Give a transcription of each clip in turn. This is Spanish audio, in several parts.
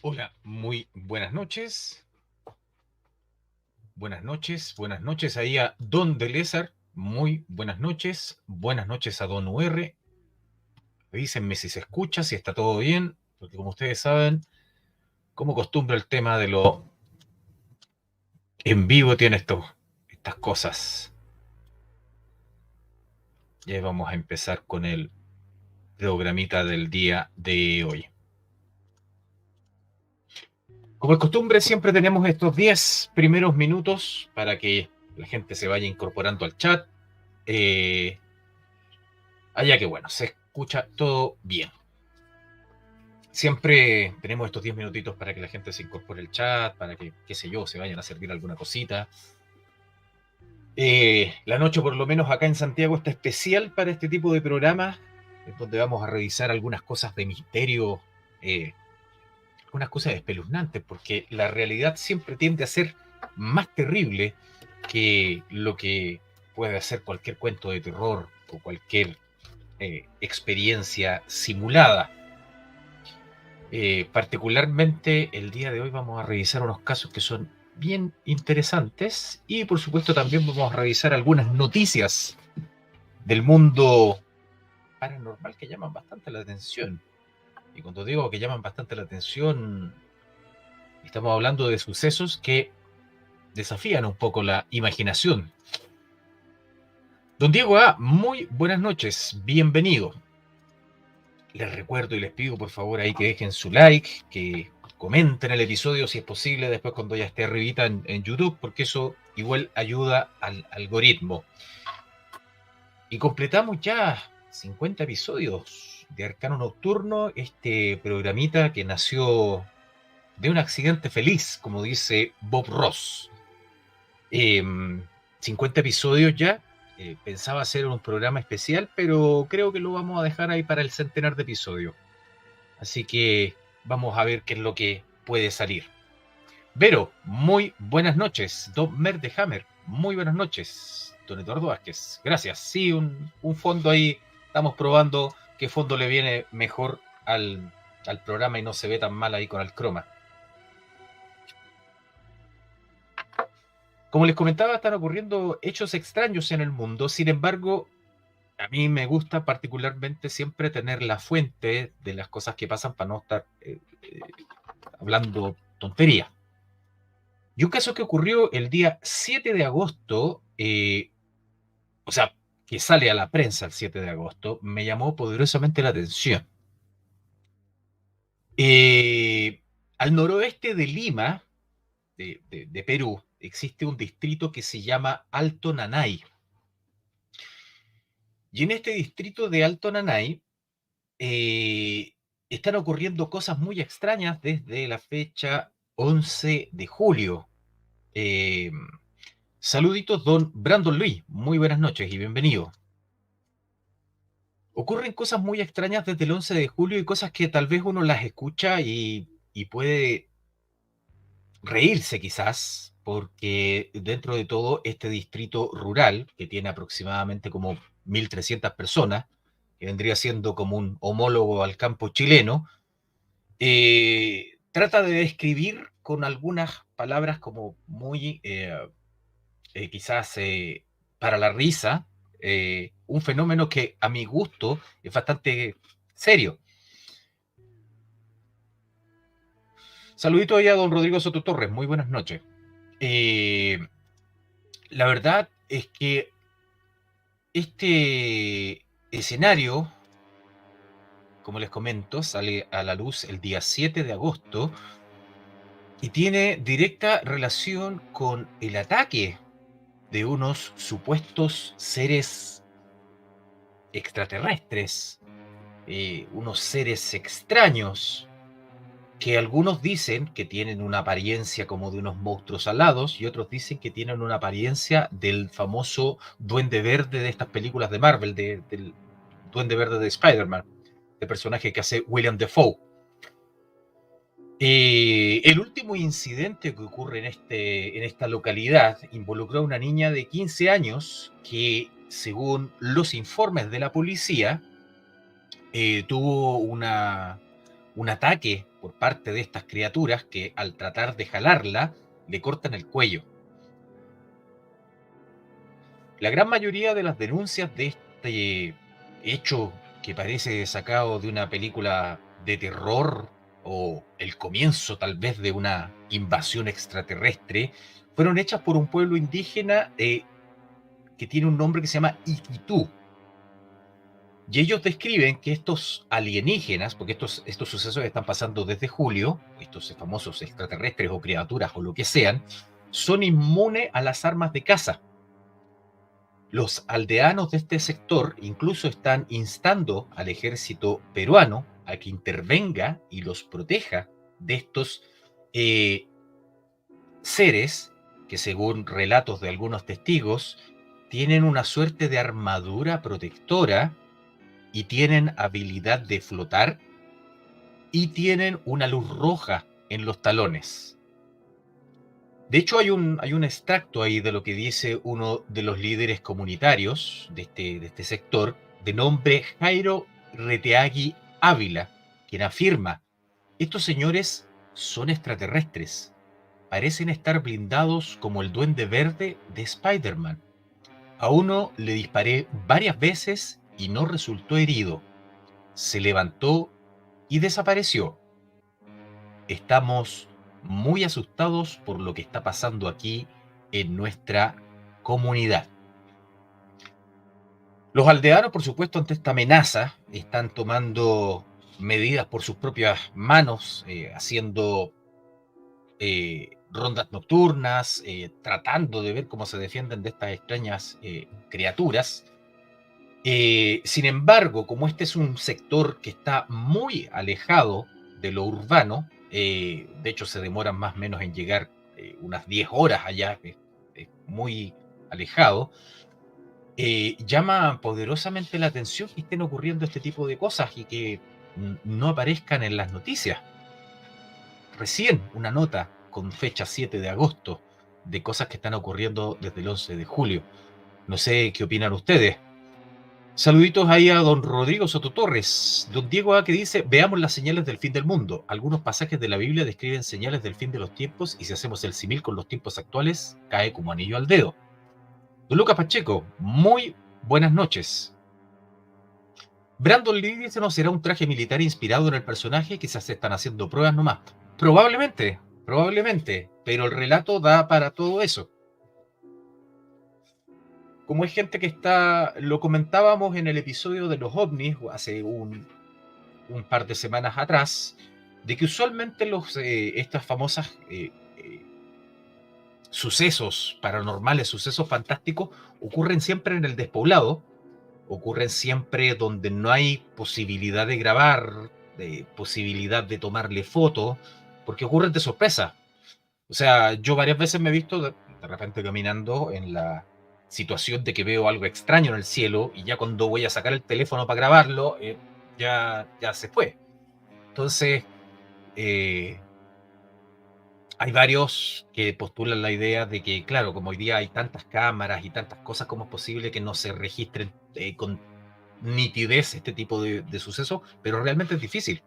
Hola, muy buenas noches. Buenas noches ahí a Don Delezar. Muy buenas noches. Buenas noches a Don UR. Avísenme si se escucha, si está todo bien, porque como ustedes saben, como costumbre el tema de lo en vivo tiene estas cosas. Ya vamos a empezar con el programita del día de hoy. Como es costumbre, siempre tenemos estos 10 primeros minutos para que la gente se vaya incorporando al chat. Allá que bueno, se escucha todo bien. Siempre tenemos estos 10 minutitos para que la gente se incorpore al chat, para que, qué sé yo, se vayan a servir alguna cosita. La noche, por lo menos acá en Santiago, está especial para este tipo de programas, en donde vamos a revisar algunas cosas de misterio, algunas cosas espeluznantes, porque la realidad siempre tiende a ser más terrible que lo que puede hacer cualquier cuento de terror o cualquier experiencia simulada. Particularmente el día de hoy vamos a revisar unos casos que son bien interesantes y por supuesto también vamos a revisar algunas noticias del mundo paranormal que llaman bastante la atención. Y cuando digo que llaman bastante la atención, estamos hablando de sucesos que desafían un poco la imaginación. Don Diego A, muy buenas noches, bienvenido. Les recuerdo y les pido por favor ahí que dejen su like, que comenten el episodio si es posible después cuando ya esté arribita en YouTube, porque eso igual ayuda al algoritmo. Y completamos ya 50 episodios de Arcano Nocturno, este programita que nació de un accidente feliz, como dice Bob Ross. 50 episodios ya. Pensaba hacer un programa especial, pero creo que lo vamos a dejar ahí para el centenar de episodios. Así que vamos a ver qué es lo que puede salir. Vero, muy buenas noches. Don Merdehammer, muy buenas noches. Don Eduardo Vázquez, gracias. Sí, un fondo ahí. Estamos probando qué fondo le viene mejor al programa y no se ve tan mal ahí con el croma. Como les comentaba, están ocurriendo hechos extraños en el mundo. Sin embargo, a mí me gusta particularmente siempre tener la fuente de las cosas que pasan para no estar hablando tontería. Y un caso que ocurrió el día 7 de agosto, o sea, que sale a la prensa el 7 de agosto, me llamó poderosamente la atención. Eh, Al noroeste de Lima, de Perú, existe un distrito que se llama Alto Nanay. Y en este distrito de Alto Nanay eh, están ocurriendo cosas muy extrañas desde la fecha 11 de julio. Eh, Saluditos, don Brandon Luis. Muy buenas noches y bienvenido. Ocurren cosas muy extrañas desde el 11 de julio y cosas que tal vez uno las escucha y puede reírse quizás, porque dentro de todo este distrito rural, que tiene aproximadamente como 1.300 personas, que vendría siendo como un homólogo al campo chileno, trata de describir con algunas palabras como muy quizás para la risa, un fenómeno que a mi gusto es bastante serio. Saludito ahí a don Rodrigo Soto Torres, muy buenas noches. Eh, la verdad es que este escenario, como les comento, sale a la luz el día 7 de agosto y tiene directa relación con el ataque de unos supuestos seres extraterrestres, unos seres extraños que algunos dicen que tienen una apariencia como de unos monstruos alados y otros dicen que tienen una apariencia del famoso Duende Verde de estas películas de Marvel, del Duende Verde de Spider-Man, el personaje que hace William Dafoe. El último incidente que ocurre en esta localidad involucró a una niña de 15 años que, según los informes de la policía, tuvo un ataque por parte de estas criaturas que al tratar de jalarla le cortan el cuello. La gran mayoría de las denuncias de este hecho que parece sacado de una película de terror o el comienzo tal vez de una invasión extraterrestre fueron hechas por un pueblo indígena que tiene un nombre que se llama Iquitú. Y ellos describen que estos alienígenas, porque estos sucesos están pasando desde julio, estos famosos extraterrestres o criaturas o lo que sean, son inmunes a las armas de caza. Los aldeanos de este sector incluso están instando al ejército peruano a que intervenga y los proteja de estos eh, seres que, según relatos de algunos testigos, tienen una suerte de armadura protectora y tienen habilidad de flotar y tienen una luz roja en los talones. De hecho, hay un extracto ahí de lo que dice uno de los líderes comunitarios de este sector, de nombre Jairo Reteagui Ávila, quien afirma, estos señores son extraterrestres, parecen estar blindados como el Duende Verde de Spider-Man. A uno le disparé varias veces y no resultó herido. Se levantó y desapareció. Estamos muy asustados por lo que está pasando aquí en nuestra comunidad. Los aldeanos, por supuesto, ante esta amenaza, están tomando medidas por sus propias manos, haciendo rondas nocturnas, tratando de ver cómo se defienden de estas extrañas criaturas. Sin embargo, como este es un sector que está muy alejado de lo urbano, de hecho se demoran más o menos en llegar unas 10 horas allá, es muy alejado, llama poderosamente la atención que estén ocurriendo este tipo de cosas y que no aparezcan en las noticias. Recién una nota con fecha 7 de agosto de cosas que están ocurriendo desde el 11 de julio. No sé qué opinan ustedes. Saluditos ahí a don Rodrigo Soto Torres. Don Diego A que dice, veamos las señales del fin del mundo. Algunos pasajes de la Biblia describen señales del fin de los tiempos y si hacemos el símil con los tiempos actuales, cae como anillo al dedo. Don Lucas Pacheco, muy buenas noches. Brandon Lee dice, ¿no será un traje militar inspirado en el personaje? Quizás se están haciendo pruebas nomás. Probablemente, pero el relato da para todo eso. Como es gente que está, lo comentábamos en el episodio de los ovnis hace un par de semanas atrás, de que usualmente estas famosas sucesos paranormales, sucesos fantásticos, ocurren siempre en el despoblado, ocurren siempre donde no hay posibilidad de grabar, de posibilidad de tomarle foto, porque ocurren de sorpresa. O sea, yo varias veces me he visto de repente caminando en la situación de que veo algo extraño en el cielo y ya cuando voy a sacar el teléfono para grabarlo, ya se fue. Entonces, eh, hay varios que postulan la idea de que, claro, como hoy día hay tantas cámaras y tantas cosas, ¿cómo es posible que no se registren con nitidez este tipo de sucesos? Pero realmente es difícil.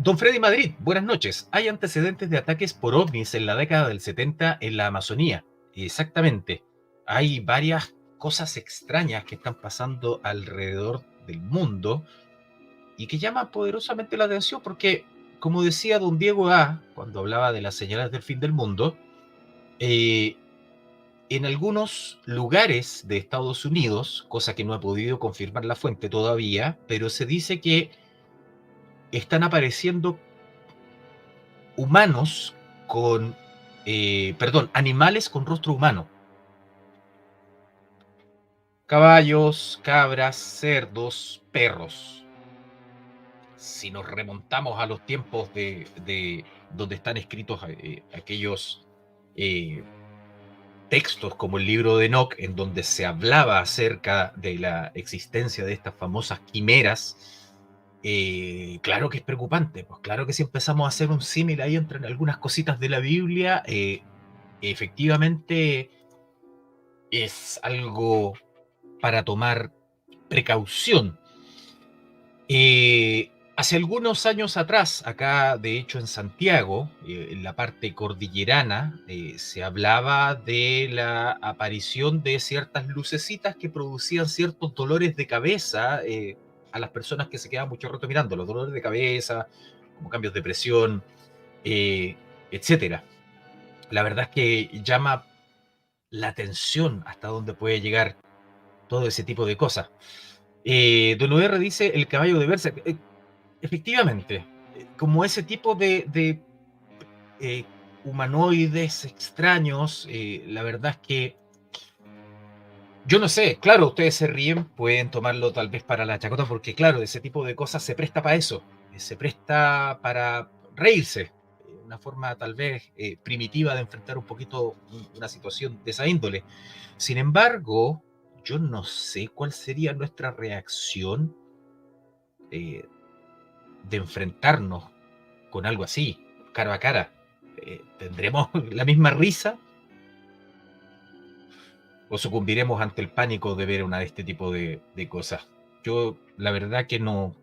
Don Freddy Madrid, buenas noches. Hay antecedentes de ataques por ovnis en la década del 70 en la Amazonía. Exactamente. Hay varias cosas extrañas que están pasando alrededor del mundo y que llaman poderosamente la atención porque, como decía don Diego A., cuando hablaba de las señales del fin del mundo, en algunos lugares de Estados Unidos, cosa que no ha podido confirmar la fuente todavía, pero se dice que están apareciendo humanos animales con rostro humano. Caballos, cabras, cerdos, perros. Si nos remontamos a los tiempos de donde están escritos aquellos textos como el libro de Enoch, en donde se hablaba acerca de la existencia de estas famosas quimeras, claro que es preocupante. Pues claro que si empezamos a hacer un símil ahí entre algunas cositas de la Biblia, efectivamente es algo para tomar precaución. Hace algunos años atrás, acá de hecho en Santiago, en la parte cordillerana, se hablaba de la aparición de ciertas lucecitas que producían ciertos dolores de cabeza a las personas que se quedaban mucho rato mirando, los dolores de cabeza, como cambios de presión, eh, etcétera. La verdad es que llama la atención hasta dónde puede llegar todo ese tipo de cosas. Don UR dice el caballo de Berserk. Efectivamente, como ese tipo de eh, humanoides extraños, la verdad es que yo no sé, claro, ustedes se ríen, pueden tomarlo tal vez para la chacota, porque claro, ese tipo de cosas se presta para eso, se presta para reírse, una forma tal vez primitiva de enfrentar un poquito una situación de esa índole. Sin embargo, yo no sé cuál sería nuestra reacción eh, de enfrentarnos con algo así, cara a cara. ¿Tendremos la misma risa o sucumbiremos ante el pánico de ver una de este tipo de cosas? Yo la verdad que no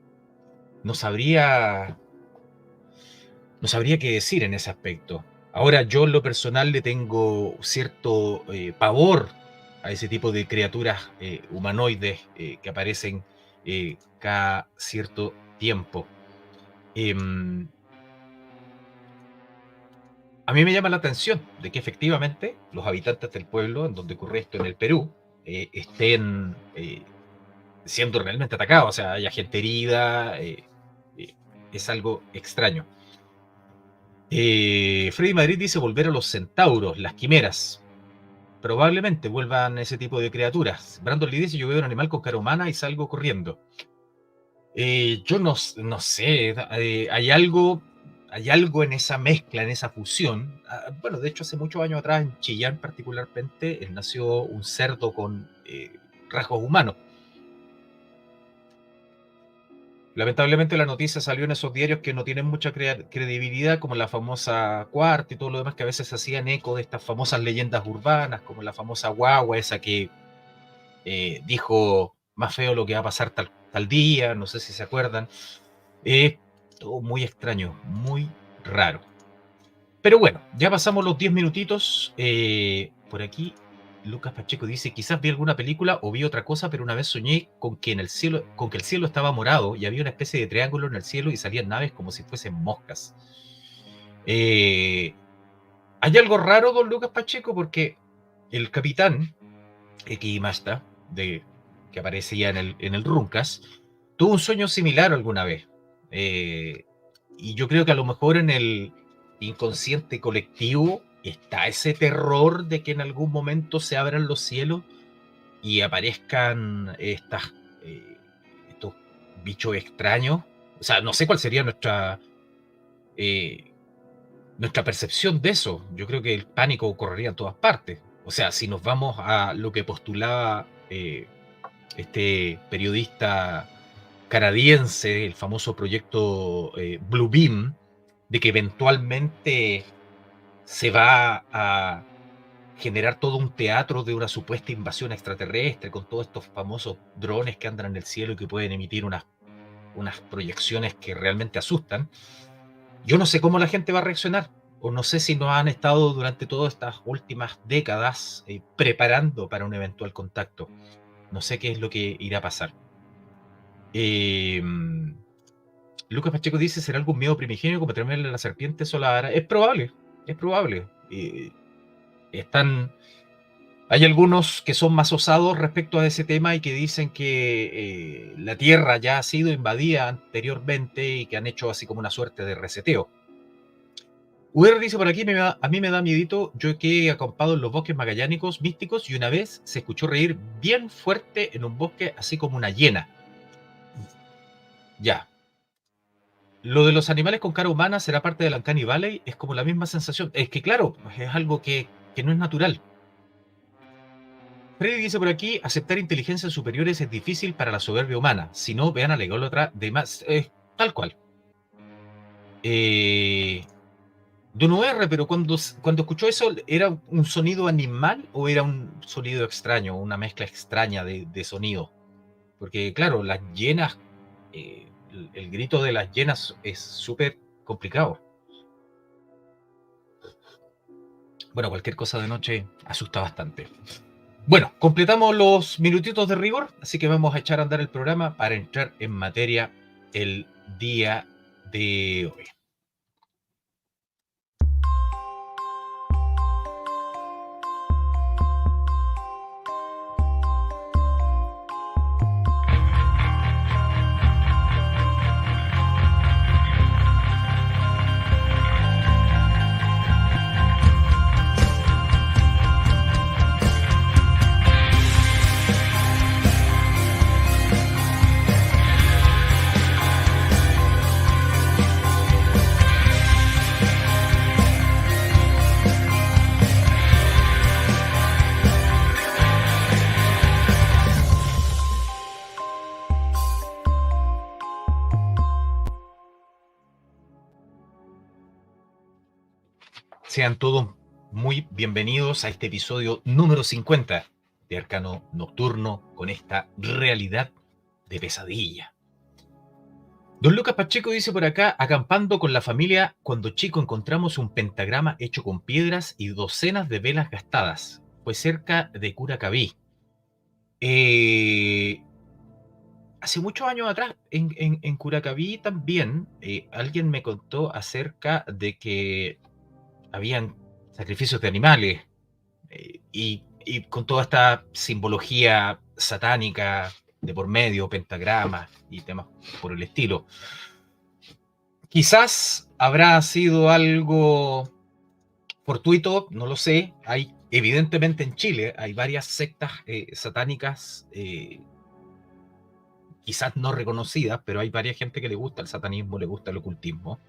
sabría, no sabría qué decir en ese aspecto. Ahora yo en lo personal le tengo cierto pavor a ese tipo de criaturas humanoides que aparecen cada cierto tiempo. Em, A mí me llama la atención de que efectivamente los habitantes del pueblo en donde ocurre esto en el Perú estén siendo realmente atacados, o sea, haya gente herida, eh, es algo extraño. Freddy Madrid dice volver a los centauros, las quimeras. Probablemente vuelvan ese tipo de criaturas. Brandon Lee dice yo veo un animal con cara humana y salgo corriendo. Yo no sé, hay algo en esa mezcla, en esa fusión. Bueno, de hecho, hace muchos años atrás, en Chillán particularmente, nació un cerdo con rasgos humanos. Lamentablemente la noticia salió en esos diarios que no tienen mucha credibilidad, como la famosa Cuarta y todo lo demás, que a veces hacían eco de estas famosas leyendas urbanas, como la famosa guagua, esa que dijo más feo lo que va a pasar tal día, no sé si se acuerdan. Todo muy extraño, muy raro. Pero bueno, ya pasamos los 10 minutitos. Por aquí, Lucas Pacheco dice: quizás vi alguna película o vi otra cosa, pero una vez soñé con que el cielo estaba morado y había una especie de triángulo en el cielo y salían naves como si fuesen moscas. Hay algo raro, don Lucas Pacheco, porque el capitán Ekimasta, que aparecía en el Runcas, tuvo un sueño similar alguna vez. Y yo creo que a lo mejor en el inconsciente colectivo está ese terror de que en algún momento se abran los cielos y aparezcan estos bichos extraños. O sea, no sé cuál sería eh, nuestra percepción de eso. Yo creo que el pánico correría en todas partes. O sea, si nos vamos a lo que postulaba este periodista canadiense, el famoso proyecto Blue Beam, de que eventualmente se va a generar todo un teatro de una supuesta invasión extraterrestre con todos estos famosos drones que andan en el cielo y que pueden emitir unas proyecciones que realmente asustan. Yo no sé cómo la gente va a reaccionar, o no sé si nos han estado durante todas estas últimas décadas preparando para un eventual contacto. No sé qué es lo que irá a pasar. Eh, Lucas Pacheco dice: ¿será algún miedo primigenio como temerle a la serpiente sola? Es probable, es probable. Están, hay algunos que son más osados respecto a ese tema y que dicen que la Tierra ya ha sido invadida anteriormente y que han hecho así como una suerte de reseteo. UR dice por aquí: a mí me da miedito, yo que he acampado en los bosques magallánicos místicos y una vez se escuchó reír bien fuerte en un bosque así como una hiena. Ya, lo de los animales con cara humana será parte del Uncanny Valley, es como la misma sensación. Es que claro, es algo que no es natural. Freddy dice por aquí: aceptar inteligencias superiores es difícil para la soberbia humana. Si no, vean a la ególatra de más. Tal cual. Don UR, pero cuando escuchó eso, ¿era un sonido animal o era un sonido extraño, una mezcla extraña de sonido? Porque claro, las hienas, el grito de las hienas es súper complicado. Bueno, cualquier cosa de noche asusta bastante. Bueno, completamos los minutitos de rigor, así que vamos a echar a andar el programa para entrar en materia el día de hoy. Sean todos muy bienvenidos a este episodio número 50 de Arcano Nocturno con esta realidad de pesadilla. Don Lucas Pacheco dice por acá: acampando con la familia, cuando chico encontramos un pentagrama hecho con piedras y docenas de velas gastadas. Fue cerca de Curacaví. Hace muchos años atrás, en Curacaví también, alguien me contó acerca de que habían sacrificios de animales, y con toda esta simbología satánica de por medio, pentagramas y temas por el estilo. Quizás habrá sido algo fortuito, no lo sé. Hay, evidentemente en Chile, hay varias sectas satánicas, quizás no reconocidas, pero hay varias gente que le gusta el satanismo, le gusta el ocultismo.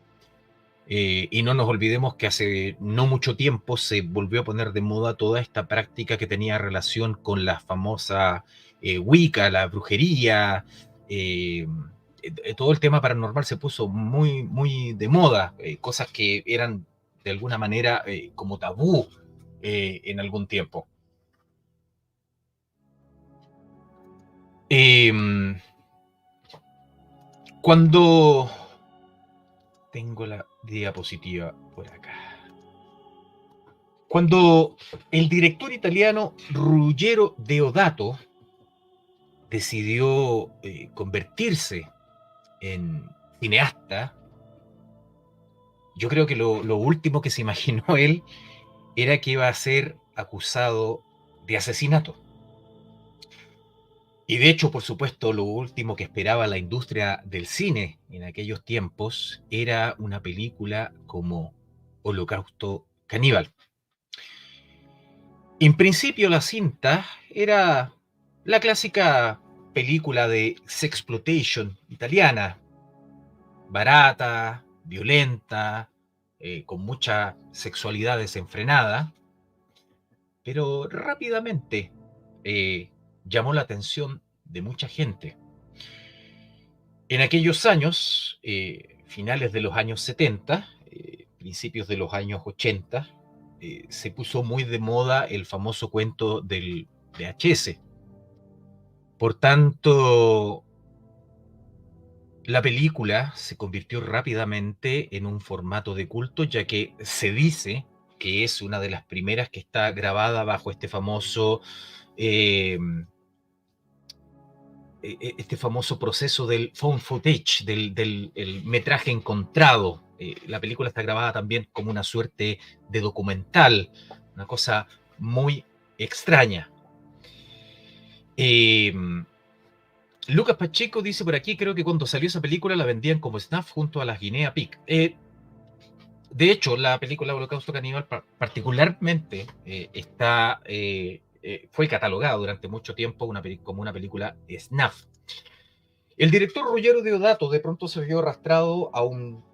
Y no nos olvidemos que hace no mucho tiempo se volvió a poner de moda toda esta práctica que tenía relación con la famosa Wicca, la brujería. Todo el tema paranormal se puso muy, muy de moda, cosas que eran de alguna manera como tabú en algún tiempo. Cuando tengo la diapositiva por acá. Cuando el director italiano Ruggero Deodato decidió convertirse en cineasta, yo creo que lo último que se imaginó él era que iba a ser acusado de asesinato. Y de hecho, por supuesto, lo último que esperaba la industria del cine en aquellos tiempos era una película como Holocausto Caníbal. En principio, la cinta era la clásica película de sexploitation italiana, barata, violenta, con mucha sexualidad desenfrenada, pero rápidamente llamó la atención de mucha gente. En aquellos años, finales de los años 70, principios de los años 80, se puso muy de moda el famoso cuento del VHS. Por tanto, la película se convirtió rápidamente en un formato de culto, ya que se dice que es una de las primeras que está grabada bajo este famoso proceso del found footage, del el metraje encontrado. La película está grabada también como una suerte de documental, una cosa muy extraña. Lucas Pacheco dice por aquí: creo que cuando salió esa película la vendían como snuff junto a las Guinea Pig. De hecho, la película Holocausto Caníbal particularmente fue catalogada durante mucho tiempo como una película snuff. El director Ruggero Deodato de pronto se vio arrastrado a un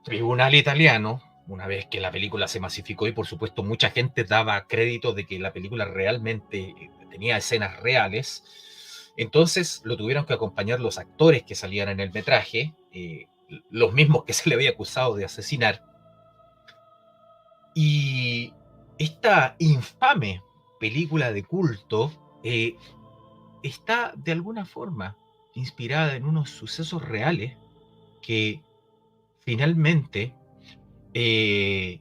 tribunal italiano una vez que la película se masificó, y por supuesto mucha gente daba crédito de que la película realmente tenía escenas reales. Entonces lo tuvieron que acompañar los actores que salían en el metraje, los mismos que se le había acusado de asesinar. Y esta infame película de culto está de alguna forma inspirada en unos sucesos reales que finalmente eh,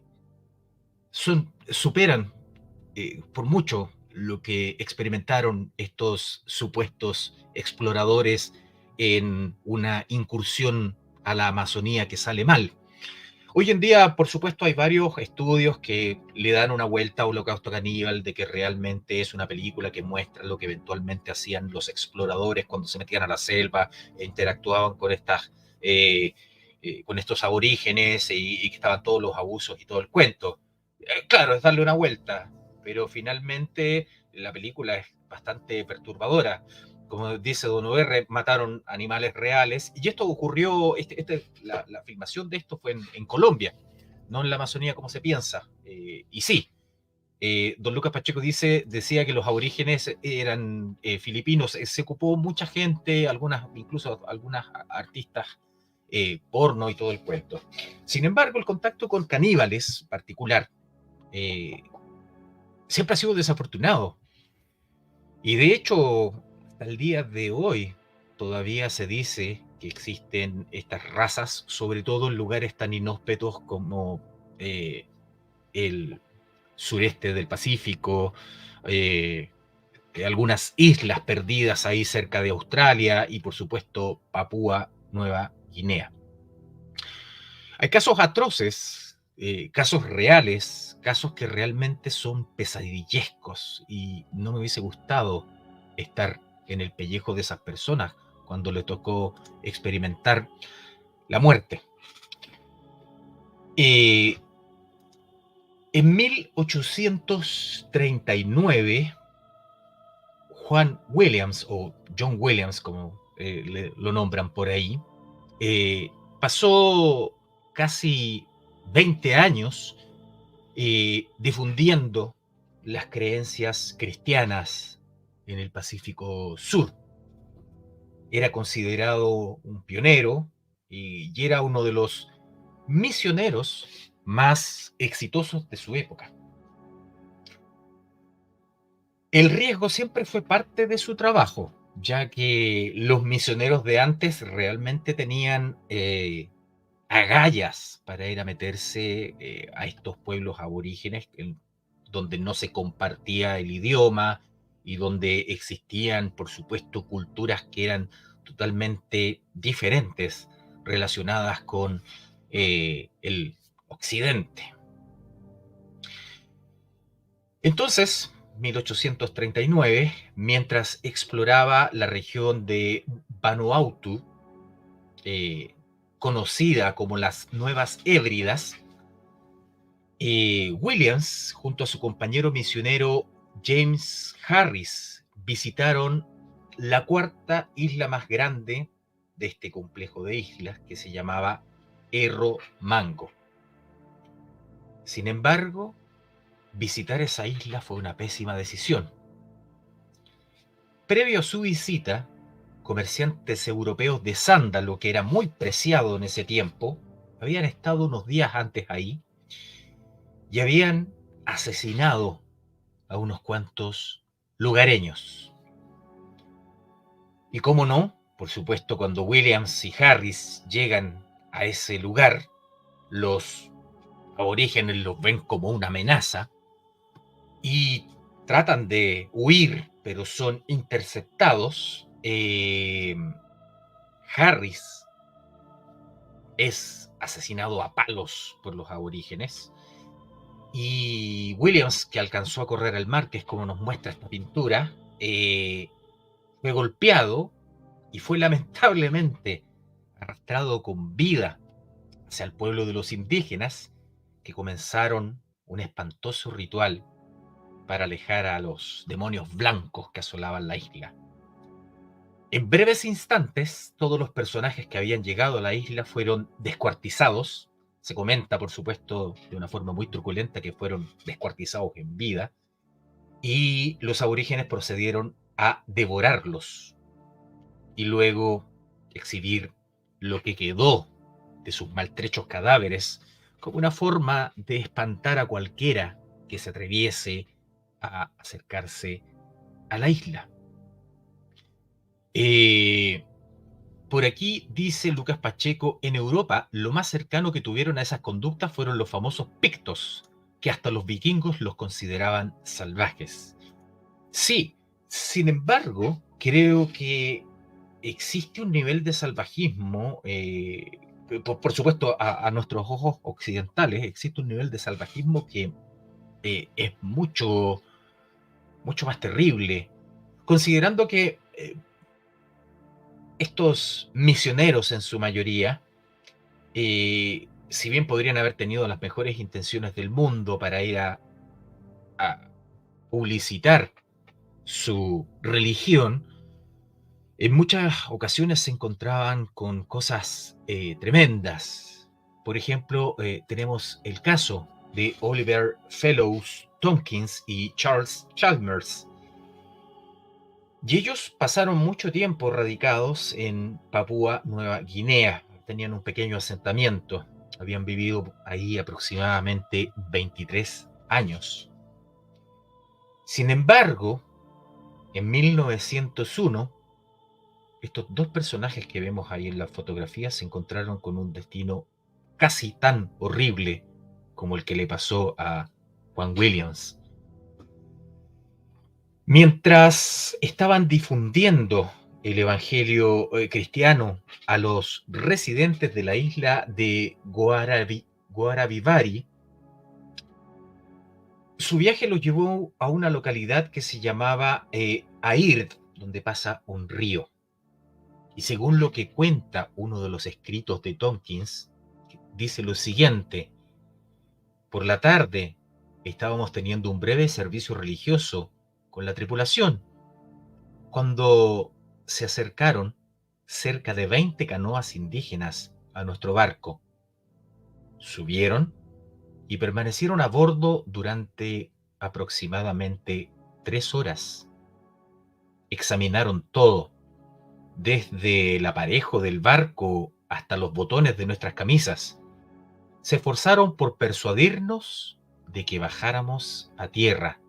superan por mucho lo que experimentaron estos supuestos exploradores en una incursión a la Amazonía que sale mal. Hoy en día, por supuesto, hay varios estudios que le dan una vuelta a Holocausto Caníbal, de que realmente es una película que muestra lo que eventualmente hacían los exploradores cuando se metían a la selva e interactuaban con con estos aborígenes y que estaban todos los abusos y todo el cuento. Claro, es darle una vuelta, pero finalmente la película es bastante perturbadora. Como dice Don OR, mataron animales reales. Y esto ocurrió, la filmación de esto fue en Colombia, no en la Amazonía como se piensa. Y sí, Don Lucas Pacheco decía que los aborígenes eran filipinos. Se ocupó mucha gente, incluso algunas artistas porno y todo el cuento. Sin embargo, el contacto con caníbales particular eh, siempre ha sido desafortunado. Y de hecho, hasta el día de hoy, todavía se dice que existen estas razas, sobre todo en lugares tan inhóspitos como el sureste del Pacífico, eh, algunas islas perdidas ahí cerca de Australia y por supuesto Papúa Nueva Guinea. Hay casos atroces, casos reales, casos que realmente son pesadillescos y no me hubiese gustado estar en el pellejo de esas personas cuando le tocó experimentar la muerte. En 1839, Juan Williams, o John Williams, como lo nombran por ahí, pasó casi 20 años difundiendo las creencias cristianas en el Pacífico Sur. Era considerado un pionero y era uno de los misioneros más exitosos de su época. El riesgo siempre fue parte de su trabajo, ya que los misioneros de antes realmente tenían agallas para ir a meterse a estos pueblos aborígenes donde no se compartía el idioma y donde existían, por supuesto, culturas que eran totalmente diferentes relacionadas con el occidente. Entonces, 1839, mientras exploraba la región de Vanuatu, conocida como las Nuevas Hébridas, Williams, junto a su compañero misionero James Harris, visitaron la cuarta isla más grande de este complejo de islas, que se llamaba Erromango. Sin embargo, visitar esa isla fue una pésima decisión. Previo a su visita, comerciantes europeos de sándalo, que era muy preciado en ese tiempo, habían estado unos días antes ahí y habían asesinado a unos cuantos lugareños. Y cómo no, por supuesto, cuando Williams y Harris llegan a ese lugar, los aborígenes los ven como una amenaza y tratan de huir, pero son interceptados. Harris es asesinado a palos por los aborígenes y Williams, que alcanzó a correr al mar, que es como nos muestra esta pintura, fue golpeado y fue lamentablemente arrastrado con vida hacia el pueblo de los indígenas, que comenzaron un espantoso ritual para alejar a los demonios blancos que asolaban la isla. En breves instantes, todos los personajes que habían llegado a la isla fueron descuartizados. Se comenta, por supuesto, de una forma muy truculenta, que fueron descuartizados en vida. Y los aborígenes procedieron a devorarlos y luego exhibir lo que quedó de sus maltrechos cadáveres como una forma de espantar a cualquiera que se atreviese a acercarse a la isla. Por aquí dice Lucas Pacheco, en Europa lo más cercano que tuvieron a esas conductas fueron los famosos pictos, que hasta los vikingos los consideraban salvajes. Sí, sin embargo, creo que existe un nivel de salvajismo, por supuesto a nuestros ojos occidentales, existe un nivel de salvajismo que es mucho más terrible, considerando que estos misioneros en su mayoría, si bien podrían haber tenido las mejores intenciones del mundo para ir a publicitar su religión, en muchas ocasiones se encontraban con cosas tremendas. Por ejemplo, tenemos el caso de Oliver Fellows Tompkins y Charles Chalmers. Y ellos pasaron mucho tiempo radicados en Papúa Nueva Guinea. Tenían un pequeño asentamiento. Habían vivido ahí aproximadamente 23 años. Sin embargo, en 1901, estos dos personajes que vemos ahí en la fotografía se encontraron con un destino casi tan horrible como el que le pasó a Juan Williams. Mientras estaban difundiendo el evangelio cristiano a los residentes de la isla de Guaravivari, su viaje los llevó a una localidad que se llamaba Aird, donde pasa un río. Y según lo que cuenta uno de los escritos de Tompkins, dice lo siguiente: por la tarde estábamos teniendo un breve servicio religioso con la tripulación, cuando se acercaron cerca de 20 canoas indígenas a nuestro barco. Subieron y permanecieron a bordo durante aproximadamente 3 horas. Examinaron todo, desde el aparejo del barco hasta los botones de nuestras camisas. Se esforzaron por persuadirnos de que bajáramos a tierra,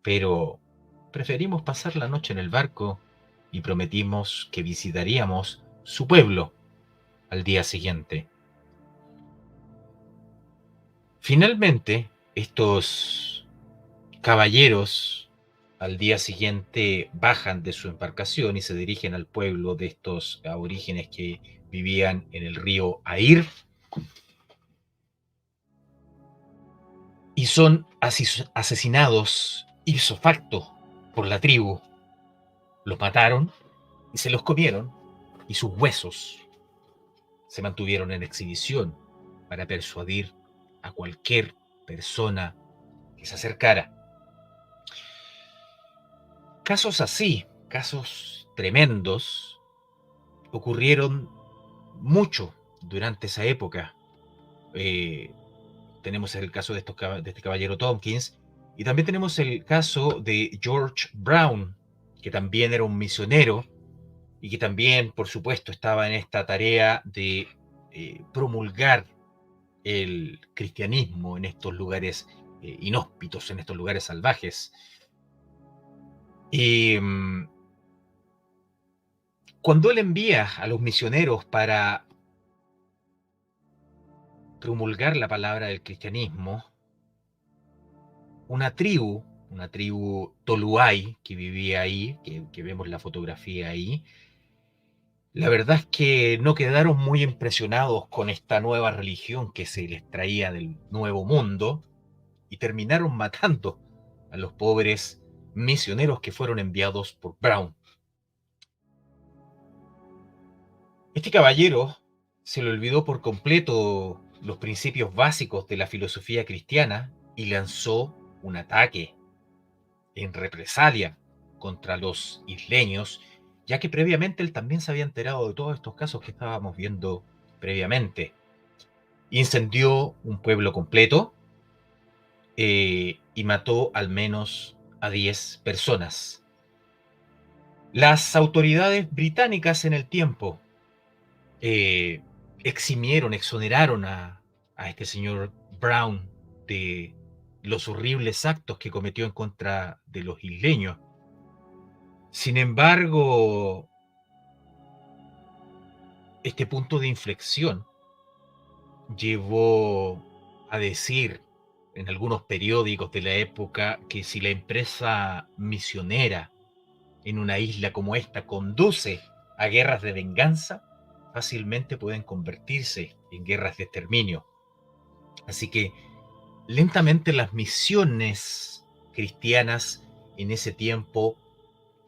pero preferimos pasar la noche en el barco y prometimos que visitaríamos su pueblo al día siguiente. Finalmente, estos caballeros al día siguiente bajan de su embarcación y se dirigen al pueblo de estos aborígenes que vivían en el río Air, y son asesinados ipso facto por la tribu. Los mataron y se los comieron, y sus huesos se mantuvieron en exhibición para persuadir a cualquier persona que se acercara. Casos así, casos tremendos, ocurrieron mucho durante esa época. Tenemos el caso de este caballero Tompkins, y también tenemos el caso de George Brown, que también era un misionero y que también, por supuesto, estaba en esta tarea de promulgar el cristianismo en estos lugares inhóspitos, en estos lugares salvajes. Y cuando él envía a los misioneros para promulgar la palabra del cristianismo, una tribu Toluay que vivía ahí, que vemos la fotografía ahí, la verdad es que no quedaron muy impresionados con esta nueva religión que se les traía del Nuevo Mundo, y terminaron matando a los pobres misioneros que fueron enviados por Brown. Este caballero se le olvidó por completo los principios básicos de la filosofía cristiana y lanzó un ataque en represalia contra los isleños, ya que previamente él también se había enterado de todos estos casos que estábamos viendo previamente. Incendió un pueblo completo y mató al menos a 10 personas. Las autoridades británicas en el tiempo eximieron, exoneraron a este señor Brown de los horribles actos que cometió en contra de los isleños. Sin embargo, este punto de inflexión llevó a decir en algunos periódicos de la época que si la empresa misionera en una isla como esta conduce a guerras de venganza, fácilmente pueden convertirse en guerras de exterminio. Así que lentamente las misiones cristianas en ese tiempo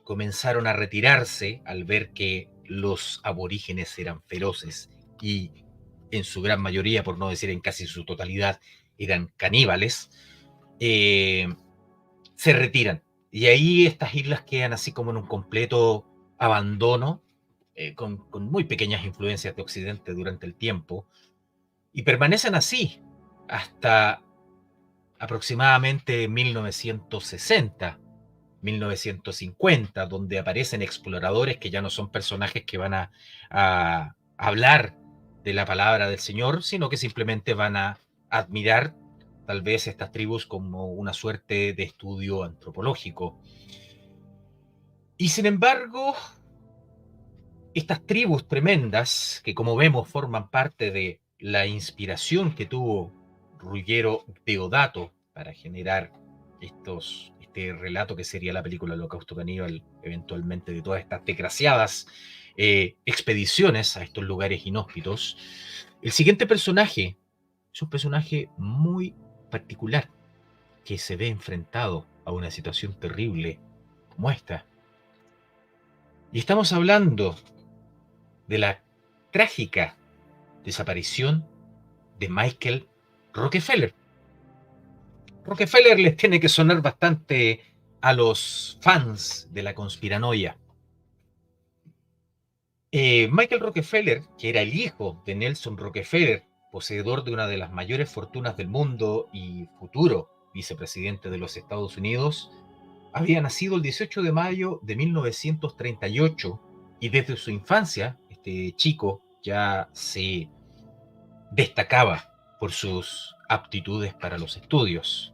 comenzaron a retirarse al ver que los aborígenes eran feroces y en su gran mayoría, por no decir en casi su totalidad, eran caníbales. eh, Se retiran. Y ahí estas islas quedan así como en un completo abandono, con muy pequeñas influencias de Occidente durante el tiempo, y permanecen así hasta aproximadamente 1960, 1950, donde aparecen exploradores que ya no son personajes que van a hablar de la palabra del Señor, sino que simplemente van a admirar tal vez estas tribus como una suerte de estudio antropológico. Y sin embargo, estas tribus tremendas, que como vemos forman parte de la inspiración que tuvo Ruggero Deodato para generar este relato que sería la película Holocausto Caníbal, eventualmente, de todas estas desgraciadas expediciones a estos lugares inhóspitos. El siguiente personaje es un personaje muy particular que se ve enfrentado a una situación terrible como esta. Y estamos hablando de la trágica desaparición de Michael Rockefeller. Rockefeller les tiene que sonar bastante a los fans de la conspiranoia. Michael Rockefeller, que era el hijo de Nelson Rockefeller, poseedor de una de las mayores fortunas del mundo y futuro vicepresidente de los Estados Unidos, había nacido el 18 de mayo de 1938 y desde su infancia este chico ya se destacaba por sus aptitudes para los estudios.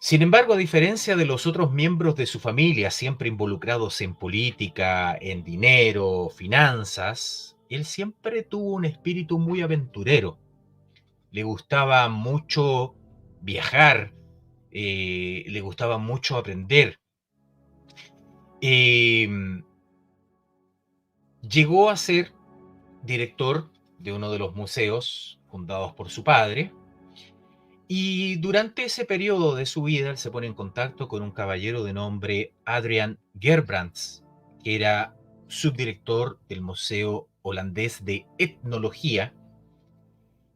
Sin embargo, a diferencia de los otros miembros de su familia, siempre involucrados en política, en dinero, finanzas, él siempre tuvo un espíritu muy aventurero. Le gustaba mucho viajar, le gustaba mucho aprender. Eh, Llegó a ser director de uno de los museos fundados por su padre. Y durante ese periodo de su vida, él se pone en contacto con un caballero de nombre Adrian Gerbrands, que era subdirector del Museo Holandés de Etnología,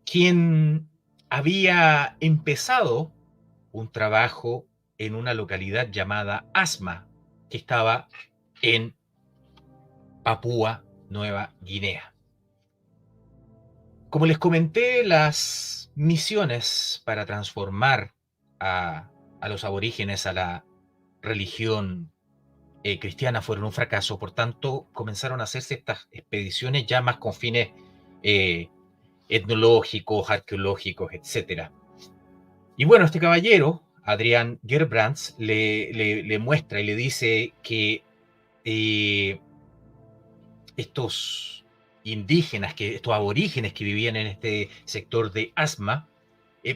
quien había empezado un trabajo en una localidad llamada Asma, que estaba en Papúa Nueva Guinea. Como les comenté, las misiones para transformar a los aborígenes a la religión cristiana fueron un fracaso, por tanto comenzaron a hacerse estas expediciones ya más con fines eh, etnológicos, arqueológicos, etc. Y bueno, este caballero, Adrián Gerbrands, le muestra y le dice que eh, estos indígenas, estos aborígenes que vivían en este sector de Asma,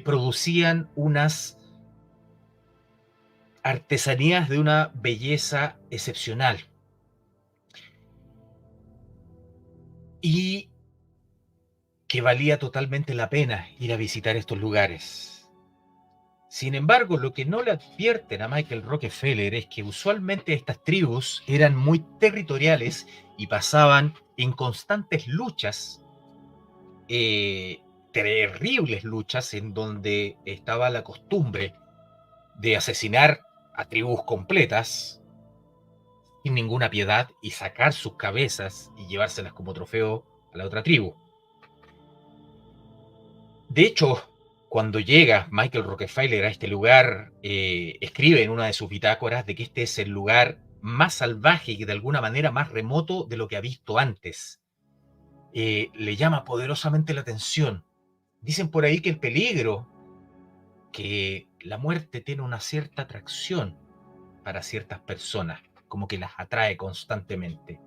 producían unas artesanías de una belleza excepcional. Y que valía totalmente la pena ir a visitar estos lugares. Sin embargo, lo que no le advierten a Michael Rockefeller es que usualmente estas tribus eran muy territoriales y pasaban en constantes luchas, terribles luchas, en donde estaba la costumbre de asesinar a tribus completas sin ninguna piedad y sacar sus cabezas y llevárselas como trofeo a la otra tribu. De hecho, cuando llega Michael Rockefeller a este lugar, escribe en una de sus bitácoras de que este es el lugar más salvaje y de alguna manera más remoto de lo que ha visto antes. Le llama poderosamente la atención. Dicen por ahí que el peligro, que la muerte tiene una cierta atracción para ciertas personas, como que las atrae constantemente.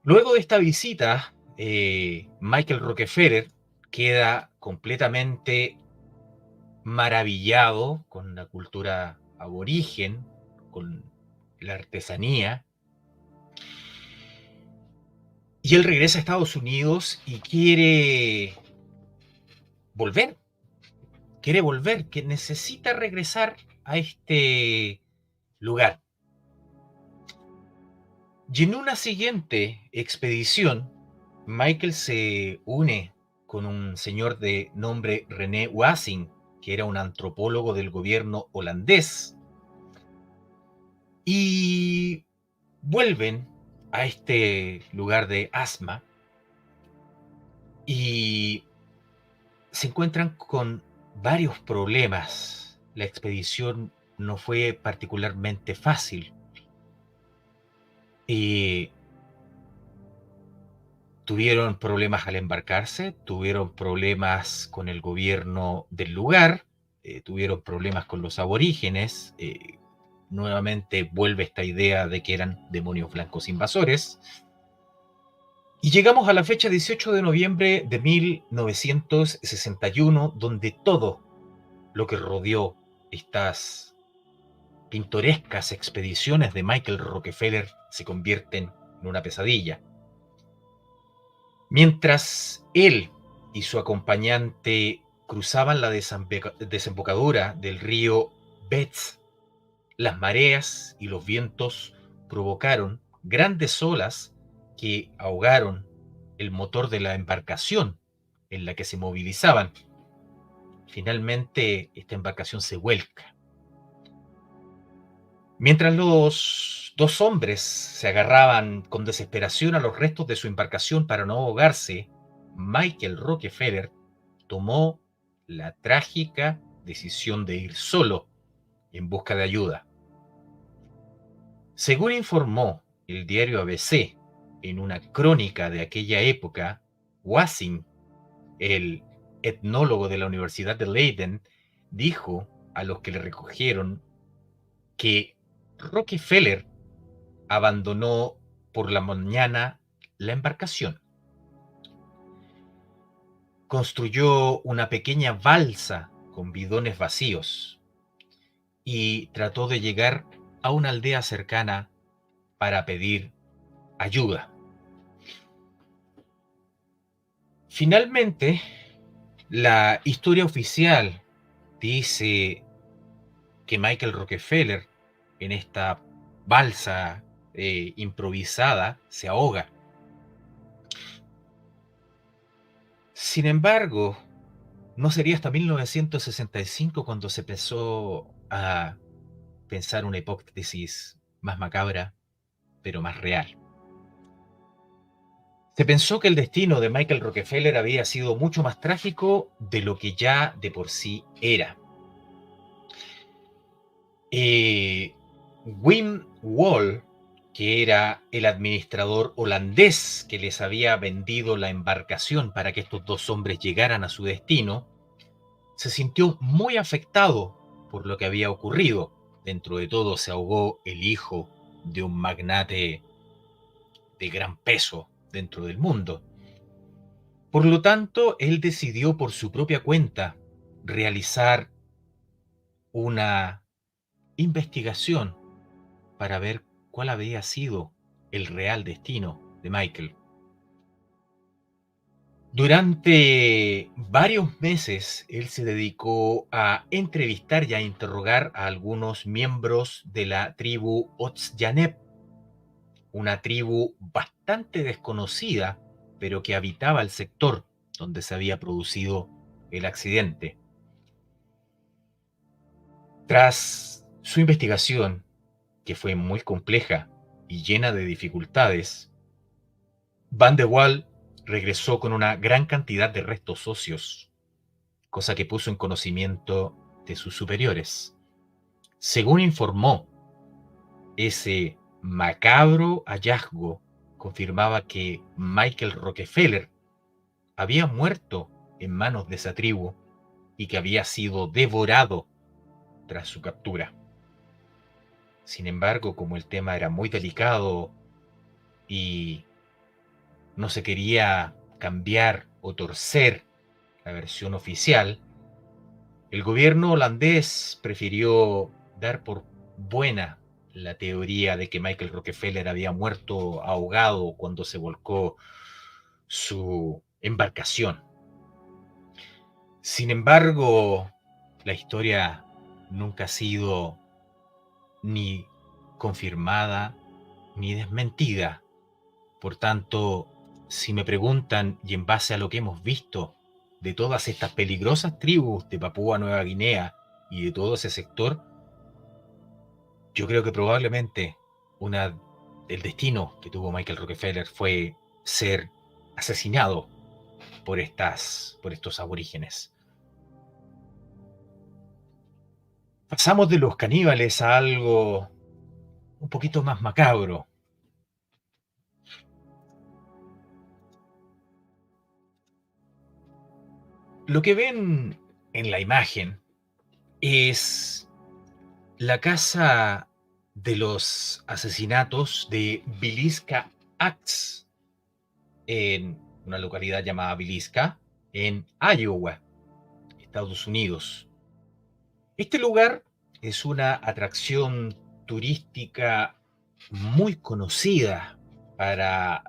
Luego de esta visita, Michael Rockefeller queda completamente maravillado con la cultura aborigen, con la artesanía, y él regresa a Estados Unidos y volver, quiere volver, que necesita regresar a este lugar. Y en una siguiente expedición, Michael se une con un señor de nombre René Wassing, que era un antropólogo del gobierno holandés, y vuelven a este lugar de Asma y se encuentran con varios problemas. La expedición no fue particularmente fácil. Y tuvieron problemas al embarcarse, tuvieron problemas con el gobierno del lugar, tuvieron problemas con los aborígenes. Nuevamente vuelve esta idea de que eran demonios blancos invasores. Y llegamos a la fecha 18 de noviembre de 1961, donde todo lo que rodeó estas pintorescas expediciones de Michael Rockefeller se convierten en una pesadilla. Mientras él y su acompañante cruzaban la desembocadura del río Betz, las mareas y los vientos provocaron grandes olas que ahogaron el motor de la embarcación en la que se movilizaban. Finalmente, esta embarcación se vuelca. Mientras los dos hombres se agarraban con desesperación a los restos de su embarcación para no ahogarse, Michael Rockefeller tomó la trágica decisión de ir solo en busca de ayuda. Según informó el diario ABC en una crónica de aquella época, Wassing, el etnólogo de la Universidad de Leiden, dijo a los que le recogieron que Rockefeller abandonó por la mañana la embarcación. Construyó una pequeña balsa con bidones vacíos y trató de llegar a una aldea cercana para pedir ayuda. Finalmente, la historia oficial dice que Michael Rockefeller en esta balsa improvisada se ahoga. Sin embargo, no sería hasta 1965 cuando se empezó a pensar una hipótesis más macabra, pero más real. Se pensó que el destino de Michael Rockefeller había sido mucho más trágico de lo que ya de por sí era. Wim Wall, que era el administrador holandés que les había vendido la embarcación para que estos dos hombres llegaran a su destino, se sintió muy afectado por lo que había ocurrido. Dentro de todo se ahogó el hijo de un magnate de gran peso dentro del mundo. Por lo tanto, él decidió por su propia cuenta realizar una investigación para ver cuál había sido el real destino de Michael. Durante varios meses, él se dedicó a entrevistar y a interrogar a algunos miembros de la tribu Otsyanep, una tribu bastante desconocida, pero que habitaba el sector donde se había producido el accidente. Tras su investigación, que fue muy compleja y llena de dificultades, Van der Waal regresó con una gran cantidad de restos óseos, cosa que puso en conocimiento de sus superiores. Según informó, ese macabro hallazgo confirmaba que Michael Rockefeller había muerto en manos de esa tribu y que había sido devorado tras su captura. Sin embargo, como el tema era muy delicado y no se quería cambiar o torcer la versión oficial, el gobierno holandés prefirió dar por buena la teoría de que Michael Rockefeller había muerto ahogado cuando se volcó su embarcación. Sin embargo, la historia nunca ha sido ni confirmada ni desmentida. Por tanto, si me preguntan, y en base a lo que hemos visto de todas estas peligrosas tribus de Papúa Nueva Guinea y de todo ese sector, yo creo que probablemente el destino que tuvo Michael Rockefeller fue ser asesinado por estos aborígenes. Pasamos de los caníbales a algo un poquito más macabro. Lo que ven en la imagen es la casa de los asesinatos de Villisca Axe en una localidad llamada Villisca, en Iowa, Estados Unidos. Este lugar es una atracción turística muy conocida para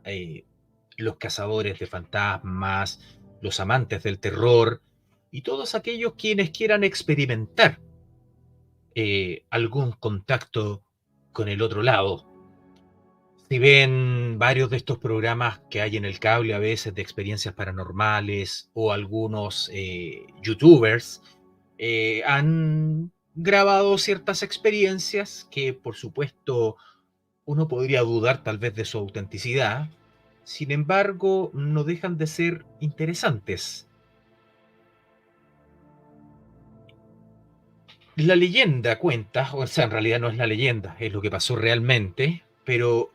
los cazadores de fantasmas, los amantes del terror y todos aquellos quienes quieran experimentar algún contacto con el otro lado. Si ven varios de estos programas que hay en el cable a veces de experiencias paranormales o algunos youtubers han grabado ciertas experiencias que por supuesto uno podría dudar tal vez de su autenticidad, sin embargo no dejan de ser interesantes. La leyenda cuenta, o sea, en realidad no es la leyenda, es lo que pasó realmente, pero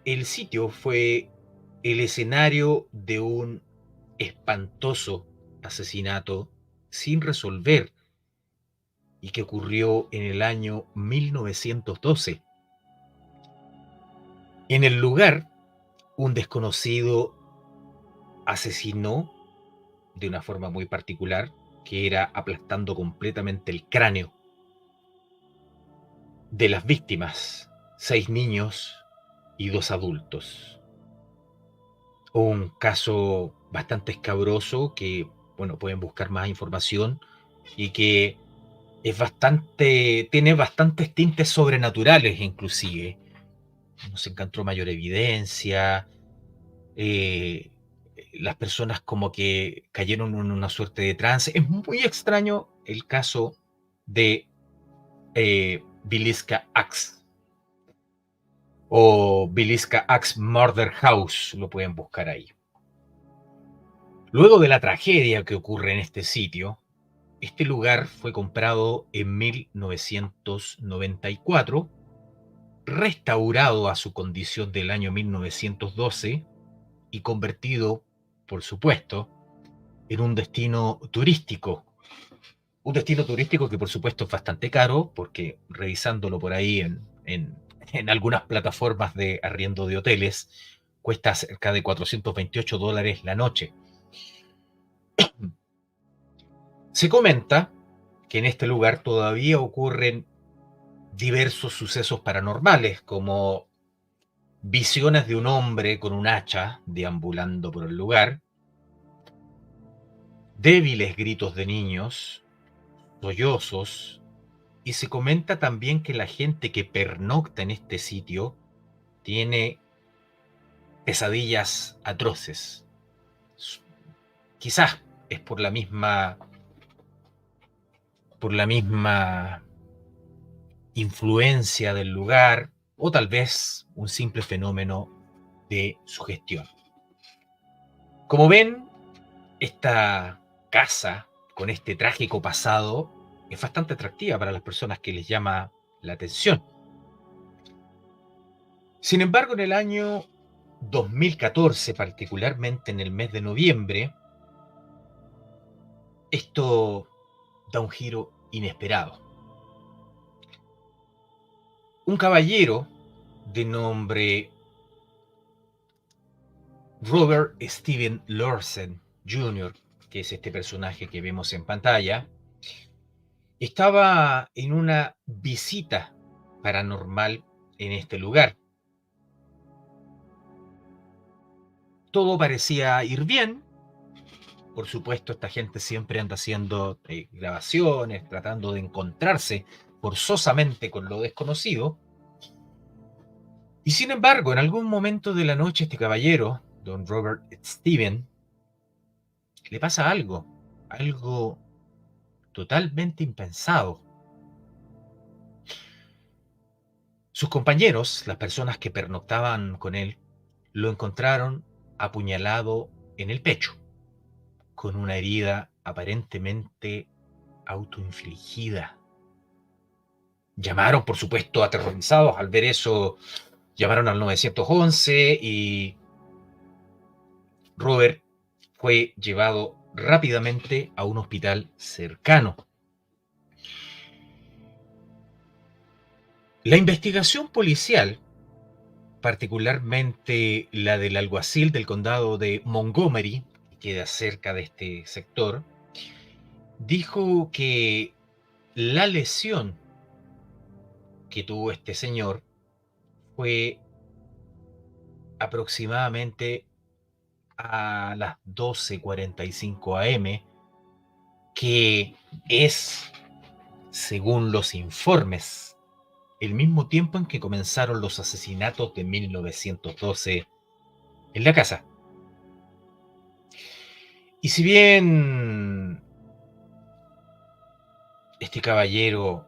el sitio fue el escenario de un espantoso asesinato sin resolver y que ocurrió en el año 1912. En el lugar, un desconocido asesinó de una forma muy particular, que era aplastando completamente el cráneo de las víctimas, 6 niños y 2 adultos. Un caso bastante escabroso que, bueno, pueden buscar más información y que tiene bastantes tintes sobrenaturales inclusive. No se encontró mayor evidencia, eh, las personas como que cayeron en una suerte de trance. Es muy extraño el caso de Villisca Axe o Villisca Axe Murder House, lo pueden buscar ahí. Luego de la tragedia que ocurre en este sitio, este lugar fue comprado en 1994, restaurado a su condición del año 1912 y convertido, por supuesto, en un destino turístico. Un destino turístico que por supuesto es bastante caro, porque revisándolo por ahí en algunas plataformas de arriendo de hoteles, cuesta cerca de $428 la noche. Se comenta que en este lugar todavía ocurren diversos sucesos paranormales, como visiones de un hombre con un hacha deambulando por el lugar, débiles gritos de niños, sollozos, y se comenta también que la gente que pernocta en este sitio tiene pesadillas atroces. Quizás es por la misma influencia del lugar o tal vez un simple fenómeno de sugestión. Como ven, esta casa con este trágico pasado es bastante atractiva para las personas que les llama la atención. Sin embargo, en el año 2014, particularmente en el mes de noviembre, esto da un giro inesperado. Un caballero de nombre Robert Steven Lorsen Jr., que es este personaje que vemos en pantalla, estaba en una visita paranormal en este lugar. Todo parecía ir bien. Por supuesto, esta gente siempre anda haciendo grabaciones, tratando de encontrarse forzosamente con lo desconocido. Y sin embargo, en algún momento de la noche, este caballero, don Robert Steven, le pasa algo totalmente impensado. Sus compañeros, las personas que pernoctaban con él, lo encontraron apuñalado en el pecho, con una herida aparentemente autoinfligida. Llamaron, por supuesto, aterrorizados al ver eso, llamaron al 911 y Robert fue llevado rápidamente a un hospital cercano. La investigación policial, particularmente la del alguacil del condado de Montgomery, que queda cerca de este sector, dijo que la lesión que tuvo este señor fue aproximadamente a las 12:45 am, que es, según los informes, el mismo tiempo en que comenzaron los asesinatos de 1912 en la casa. Y si bien este caballero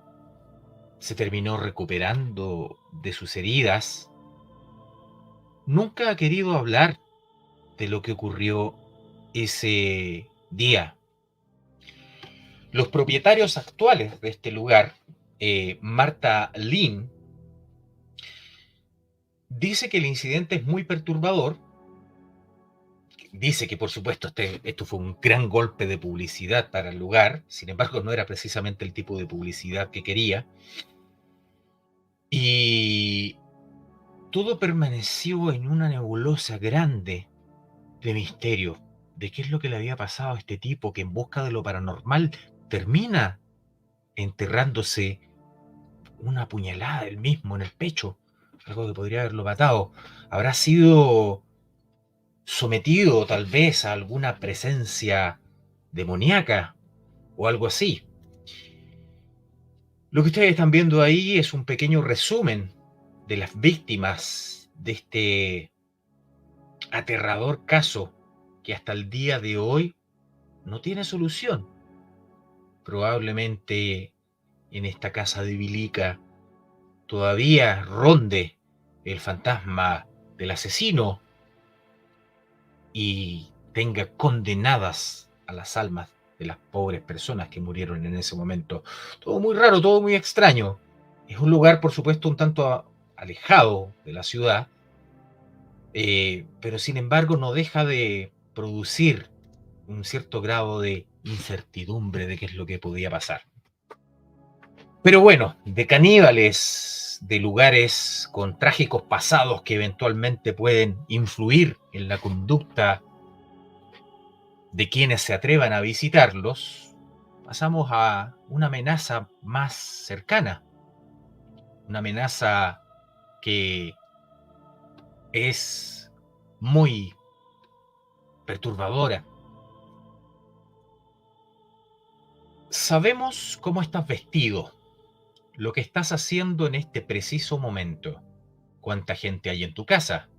se terminó recuperando de sus heridas, nunca ha querido hablar de lo que ocurrió ese día. Los propietarios actuales de este lugar, Marta Lynn, dice que el incidente es muy perturbador. Dice que, por supuesto, esto fue un gran golpe de publicidad para el lugar. Sin embargo, no era precisamente el tipo de publicidad que quería. Y todo permaneció en una nebulosa grande de misterio, de qué es lo que le había pasado a este tipo que en busca de lo paranormal termina enterrándose una puñalada él mismo en el pecho, algo que podría haberlo matado. ¿Habrá sido sometido tal vez a alguna presencia demoníaca o algo así? Lo que ustedes están viendo ahí es un pequeño resumen de las víctimas de este aterrador caso que hasta el día de hoy no tiene solución. Probablemente en esta casa de Bilica todavía ronde el fantasma del asesino y tenga condenadas a las almas de las pobres personas que murieron en ese momento. Todo muy raro, todo muy extraño. Es un lugar, por supuesto, un tanto alejado de la ciudad, pero sin embargo no deja de producir un cierto grado de incertidumbre de qué es lo que podía pasar. Pero bueno, de caníbales, de lugares con trágicos pasados que eventualmente pueden influir en la conducta de quienes se atrevan a visitarlos, pasamos a una amenaza más cercana, una amenaza que es muy perturbadora. Sabemos cómo estás vestido, lo que estás haciendo en este preciso momento, cuánta gente hay en tu casa,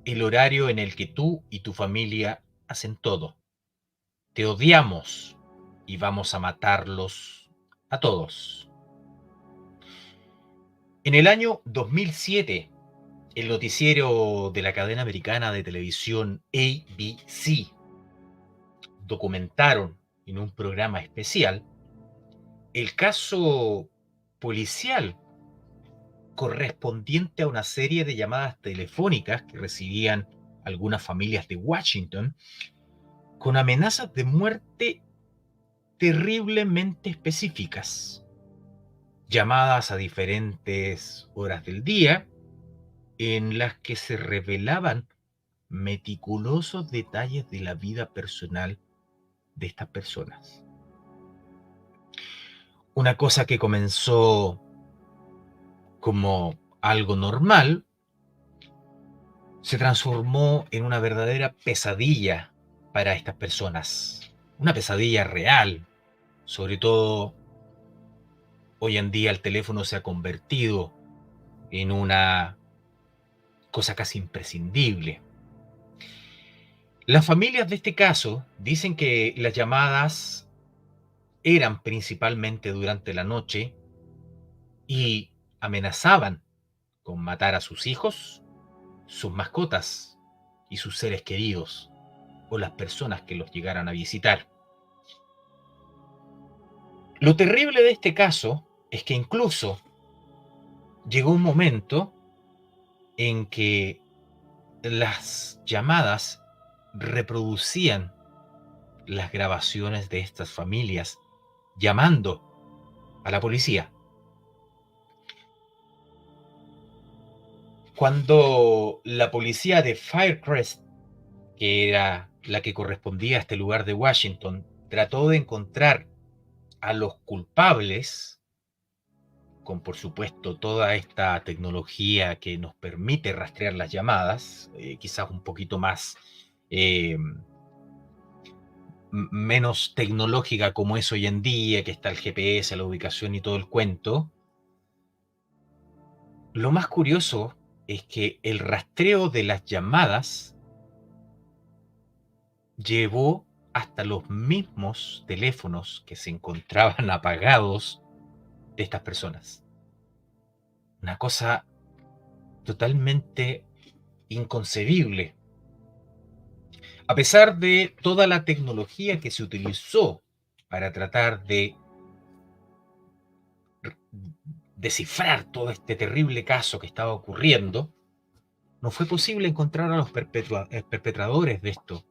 el horario en el que tú y tu familia hacen todo. Te odiamos y vamos a matarlos a todos. En el año 2007, el noticiero de la cadena americana de televisión ABC documentaron en un programa especial el caso policial correspondiente a una serie de llamadas telefónicas que recibían algunas familias de Washington con amenazas de muerte terriblemente específicas, llamadas a diferentes horas del día en las que se revelaban meticulosos detalles de la vida personal de estas personas. Una cosa que comenzó como algo normal se transformó en una verdadera pesadilla para estas personas. Una pesadilla real. Sobre todo, hoy en día el teléfono se ha convertido en una cosa casi imprescindible. Las familias de este caso dicen que las llamadas eran principalmente durante la noche y amenazaban con matar a sus hijos, sus mascotas y sus seres queridos o las personas que los llegaran a visitar. Lo terrible de este caso es que incluso llegó un momento en que las llamadas reproducían las grabaciones de estas familias llamando a la policía. Cuando la policía de Firecrest, que era la que correspondía a este lugar de Washington, trató de encontrar a los culpables, con por supuesto toda esta tecnología que nos permite rastrear las llamadas, quizás un poquito más eh, menos tecnológica como es hoy en día, que está el GPS, la ubicación y todo el cuento. Lo más curioso es que el rastreo de las llamadas llevó hasta los mismos teléfonos que se encontraban apagados de estas personas. Una cosa totalmente inconcebible. A pesar de toda la tecnología que se utilizó para tratar de descifrar todo este terrible caso que estaba ocurriendo, no fue posible encontrar a los perpetradores de esto.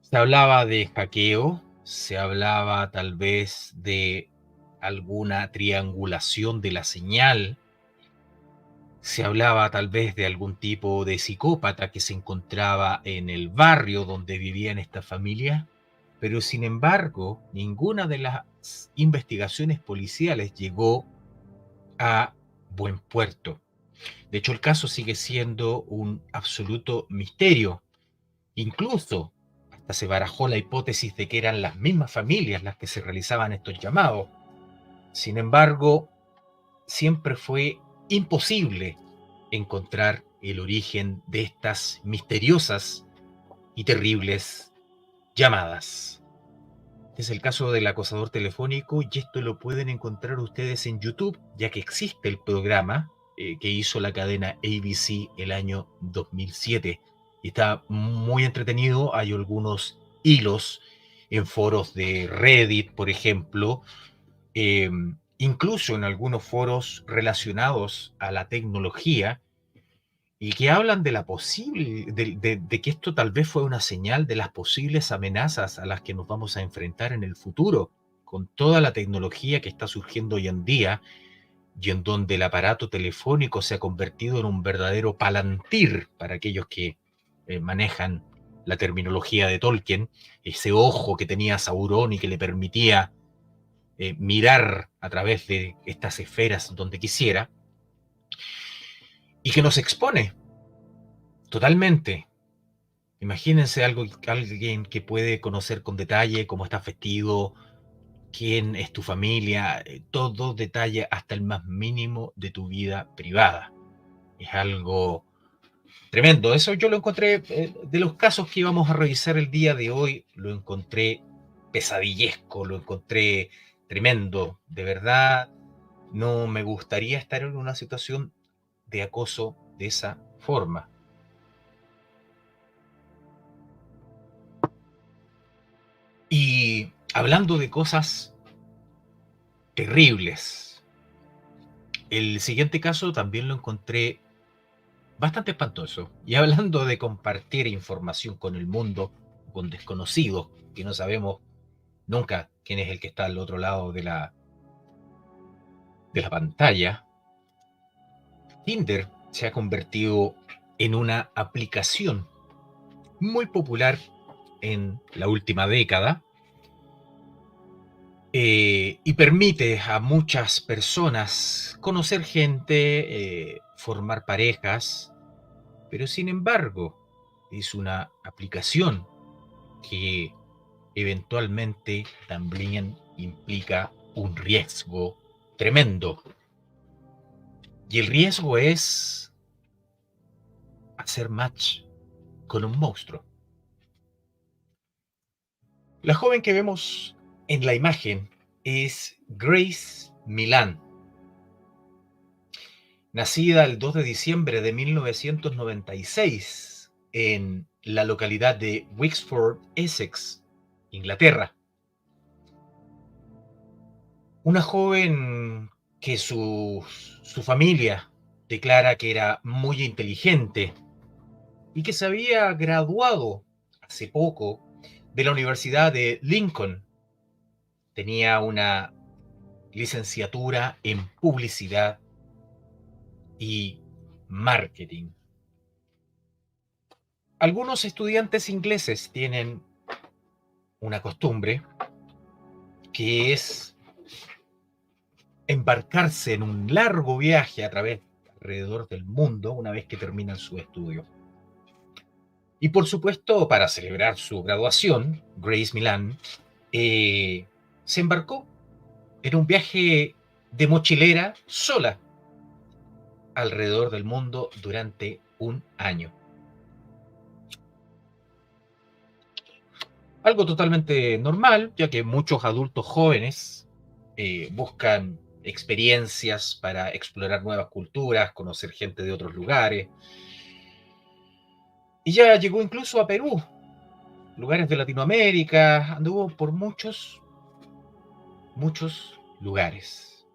Se hablaba de hackeo, se hablaba tal vez de alguna triangulación de la señal, se hablaba tal vez de algún tipo de psicópata que se encontraba en el barrio donde vivían esta familia, pero sin embargo, ninguna de las investigaciones policiales llegó a buen puerto. De hecho, el caso sigue siendo un absoluto misterio. Incluso hasta se barajó la hipótesis de que eran las mismas familias las que se realizaban estos llamados. Sin embargo, siempre fue imposible encontrar el origen de estas misteriosas y terribles llamadas. Este es el caso del acosador telefónico y esto lo pueden encontrar ustedes en YouTube, ya que existe el programa que hizo la cadena ABC el año 2007. Y está muy entretenido. Hay algunos hilos en foros de Reddit, por ejemplo, eh, incluso en algunos foros relacionados a la tecnología, y que hablan de la posible, de que esto tal vez fue una señal de las posibles amenazas a las que nos vamos a enfrentar en el futuro, con toda la tecnología que está surgiendo hoy en día y en donde el aparato telefónico se ha convertido en un verdadero palantir para aquellos que manejan la terminología de Tolkien, ese ojo que tenía Sauron y que le permitía mirar a través de estas esferas donde quisiera, y que nos expone totalmente. Imagínense alguien que puede conocer con detalle cómo estás vestido, quién es tu familia, todo detalle hasta el más mínimo de tu vida privada. Es algo tremendo. Eso yo lo encontré, de los casos que íbamos a revisar el día de hoy, lo encontré pesadillesco, lo encontré tremendo. De verdad, no me gustaría estar en una situación de acoso de esa forma. Y hablando de cosas terribles, el siguiente caso también lo encontré bastante espantoso. Y hablando de compartir información con el mundo, con desconocidos, que no sabemos nunca quién es el que está al otro lado de la pantalla, Tinder se ha convertido en una aplicación muy popular en la última década, y permite a muchas personas conocer gente, formar parejas, pero sin embargo es una aplicación que eventualmente también implica un riesgo tremendo. Y el riesgo es hacer match con un monstruo. La joven que vemos en la imagen es Grace Milan, nacida el 2 de diciembre de 1996 en la localidad de Wexford, Essex, Inglaterra. Una joven que su familia declara que era muy inteligente y que se había graduado hace poco de la Universidad de Lincoln. Tenía una licenciatura en publicidad y marketing. Algunos estudiantes ingleses tienen una costumbre que es embarcarse en un largo viaje alrededor del mundo una vez que terminan su estudio. Y por supuesto, para celebrar su graduación, Grace Milan se embarcó en un viaje de mochilera sola alrededor del mundo durante un año. Algo totalmente normal, ya que muchos adultos jóvenes buscan experiencias para explorar nuevas culturas, conocer gente de otros lugares. Y ya llegó incluso a Perú, lugares de Latinoamérica, anduvo por muchos lugares.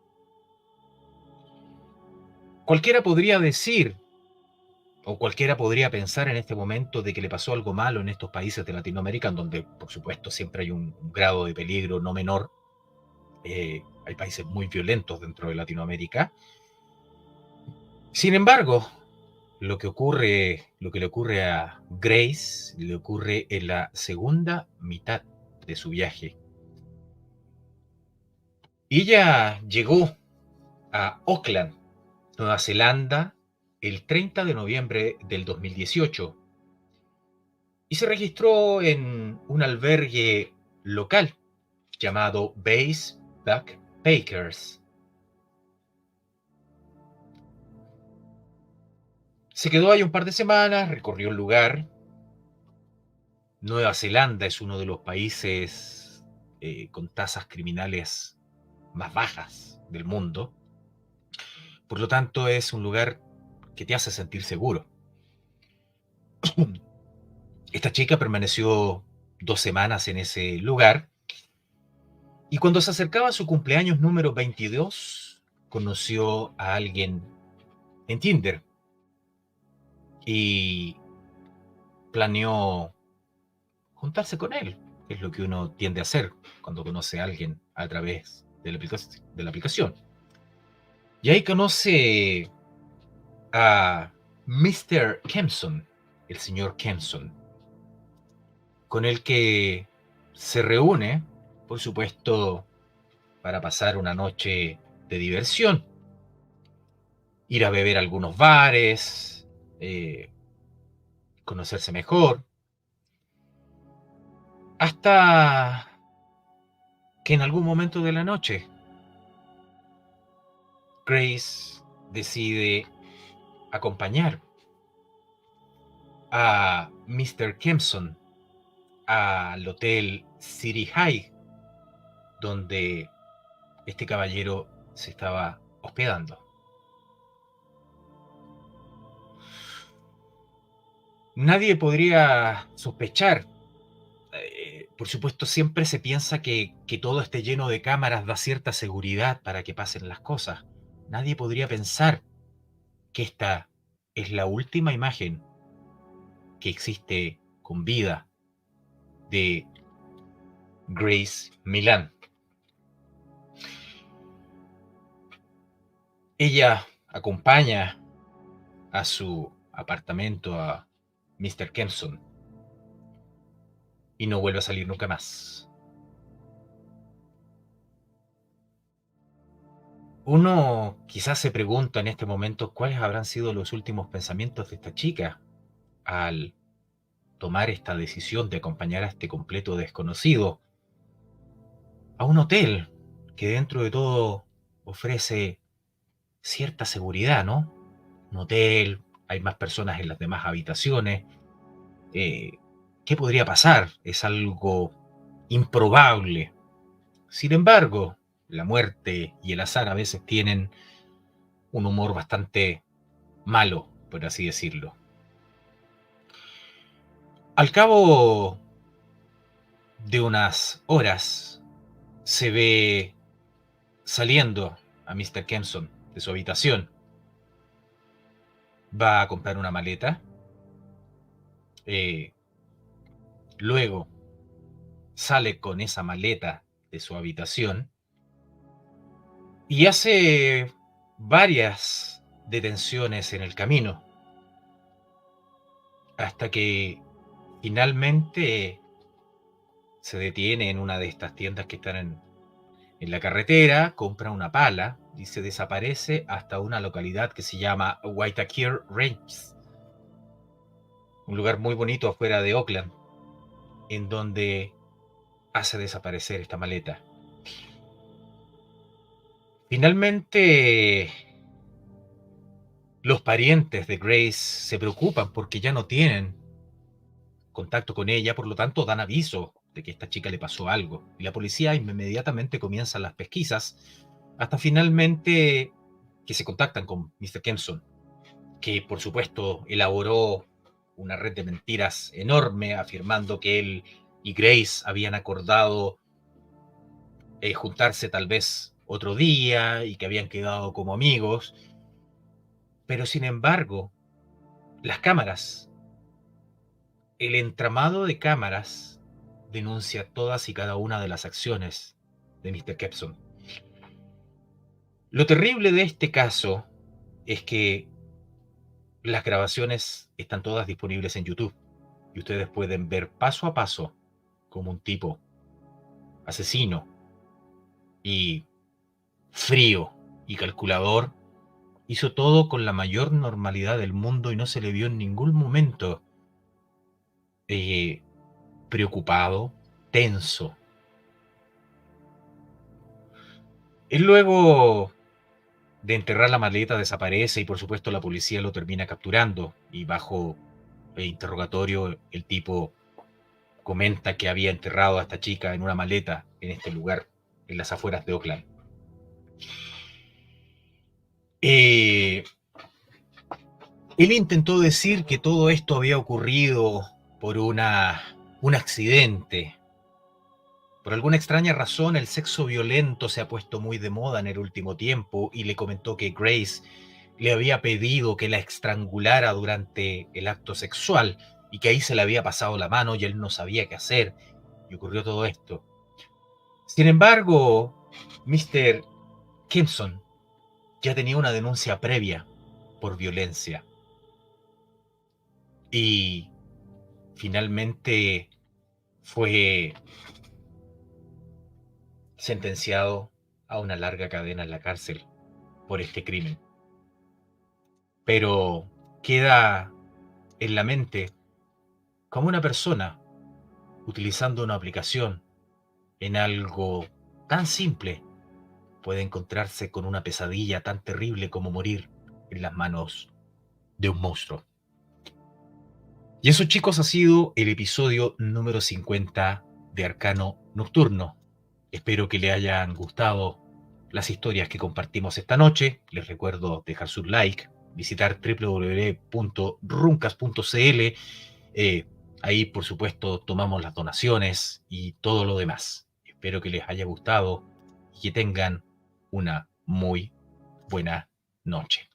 Cualquiera podría decir, o cualquiera podría pensar en este momento de que le pasó algo malo en estos países de Latinoamérica, en donde, por supuesto, siempre hay un grado de peligro no menor. Hay países muy violentos dentro de Latinoamérica. Sin embargo, lo que le ocurre a Grace, le ocurre en la segunda mitad de su viaje. Ella llegó a Auckland, Nueva Zelanda, el 30 de noviembre del 2018 y se registró en un albergue local llamado Base Backpackers. Se quedó ahí un par de semanas, recorrió el lugar. Nueva Zelanda es uno de los países con tasas criminales más bajas del mundo. Por lo tanto, es un lugar que te hace sentir seguro. Esta chica permaneció 2 semanas en ese lugar y cuando se acercaba a su cumpleaños número 22, conoció a alguien en Tinder y planeó juntarse con él, que es lo que uno tiende a hacer cuando conoce a alguien a través de la aplicación. Y ahí conoce a Mr. Kempson, el señor Kempson, con el que se reúne, por supuesto, para pasar una noche de diversión, ir a beber a algunos bares, conocerse mejor, hasta que en algún momento de la noche Grace decide acompañar a Mr. Kempson al hotel City High, donde este caballero se estaba hospedando. Nadie podría sospechar. Por supuesto, siempre se piensa que todo esté lleno de cámaras da cierta seguridad para que pasen las cosas. Nadie podría pensar que esta es la última imagen que existe con vida de Grace Milan. Ella acompaña a su apartamento a Mr. Kempson y no vuelve a salir nunca más. Uno quizás se pregunta en este momento cuáles habrán sido los últimos pensamientos de esta chica al tomar esta decisión de acompañar a este completo desconocido a un hotel que dentro de todo ofrece cierta seguridad, ¿no? Un hotel, hay más personas en las demás habitaciones. Eh, ¿Qué podría pasar? Es algo improbable. Sin embargo, la muerte y el azar a veces tienen un humor bastante malo, por así decirlo. Al cabo de unas horas, se ve saliendo a Mr. Kempson de su habitación. Va a comprar una maleta. Eh, Luego sale con esa maleta de su habitación y hace varias detenciones en el camino hasta que finalmente se detiene en una de estas tiendas que están en la carretera, compra una pala y se desaparece hasta una localidad que se llama Waitakere Ranges, un lugar muy bonito afuera de Oakland, en donde hace desaparecer esta maleta. Finalmente, los parientes de Grace se preocupan porque ya no tienen contacto con ella, por lo tanto dan aviso de que a esta chica le pasó algo. Y la policía inmediatamente comienza las pesquisas hasta finalmente que se contactan con Mr. Kempson, que por supuesto elaboró una red de mentiras enorme afirmando que él y Grace habían acordado juntarse tal vez otro día y que habían quedado como amigos. Pero sin embargo, las cámaras, el entramado de cámaras denuncia todas y cada una de las acciones de Mr. Kempson. Lo terrible de este caso es que las grabaciones están todas disponibles en YouTube y ustedes pueden ver paso a paso cómo un tipo asesino y frío y calculador hizo todo con la mayor normalidad del mundo y no se le vio en ningún momento preocupado, tenso. Él luego de enterrar la maleta desaparece y por supuesto la policía lo termina capturando y bajo interrogatorio el tipo comenta que había enterrado a esta chica en una maleta en este lugar, en las afueras de Oakland. Eh, Él intentó decir que todo esto había ocurrido por un accidente. Por alguna extraña razón, el sexo violento se ha puesto muy de moda en el último tiempo y le comentó que Grace le había pedido que la estrangulara durante el acto sexual y que ahí se le había pasado la mano y él no sabía qué hacer y ocurrió todo esto. Sin embargo, Mr. Kempson ya tenía una denuncia previa por violencia y finalmente fue sentenciado a una larga cadena en la cárcel por este crimen. Pero queda en la mente como una persona utilizando una aplicación en algo tan simple puede encontrarse con una pesadilla tan terrible como morir en las manos de un monstruo. Y eso, chicos, ha sido el episodio número 50 de Arcano Nocturno. Espero que les hayan gustado las historias que compartimos esta noche. Les recuerdo dejar su like, visitar www.runcas.cl. Ahí, por supuesto, tomamos las donaciones y todo lo demás. Espero que les haya gustado y que tengan una muy buena noche.